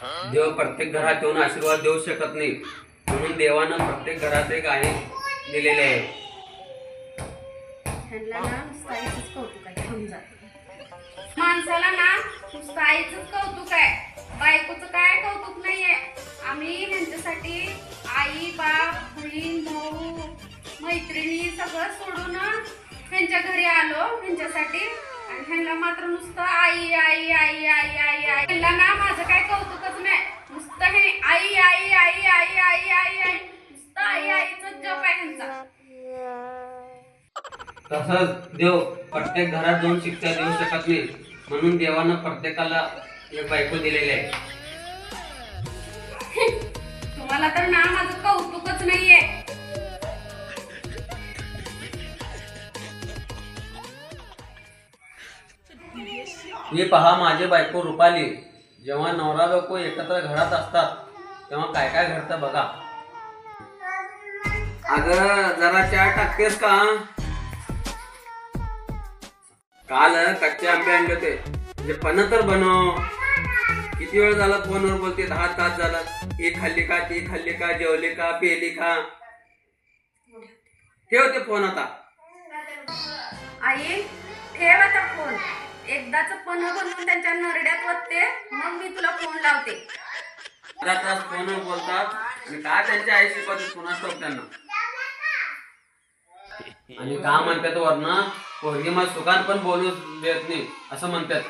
देव प्रत्येक घरात येऊन आशीर्वाद देऊ शकत नाही, म्हणून देवानं प्रत्येक घरात एक आहे दिलेले आहे. ह्यांना ना नुसतं आईचंच कौतुक आहे, थांब जा. माणसाला ना नुसतं आईचंच कौतुक आहे, बायकोचं काय कौतुक नाहीये. आम्ही ह्यांच्यासाठी आई बाप बहीण भाऊ मैत्रिणी सगळं सोडून ह्यांच्या घरी आलो ह्यांच्यासाठी, आणि ह्यांना मात्र नुसतं आई आई आई आई आई आई. ह्यांना ना माझं काय कौतुकच नाही, नुसतं हे आई आई आई आई आई आई आई, नुसतं आई आईचंच जप आहे ह्यांचा. तसंच देव प्रत्येक घरात जाऊन शिक्षा देऊ शकत नाही, म्हणून देवानं प्रत्येकाला एक बायको दिलेली आहे. तुम्हाला तर ना माझं कौतुकच नाहीये. हे पहा माझी बायको रुपाली, जेव्हा नवरा बायको एकत्र घरात असतात तेव्हा काय काय घडतं बघा. अगं जरा चहा टाकतेस का? काल कच्चे आंबे आणले होते, म्हणजे पण तर बनव. किती वेळ झाला फोनवर बोलते, 10 तास झाला. एक खाल्ली का, ती खाल्ली का, जेवली का, पेली का? ठेवते फोन आता. आई ठेव आता फोन. एकदाच पण बनवून त्यांच्या नरड्यात वतते, मग मी तुला फोन लावते. अर्धा तास फोनवर बोलतात आणि का त्यांच्या आई शिकवते पुन्हा ठेव त्यांना. आणि का म्हणतात वरनं पोरगी मला सुखान पण बोलू देत नाही असं म्हणतात.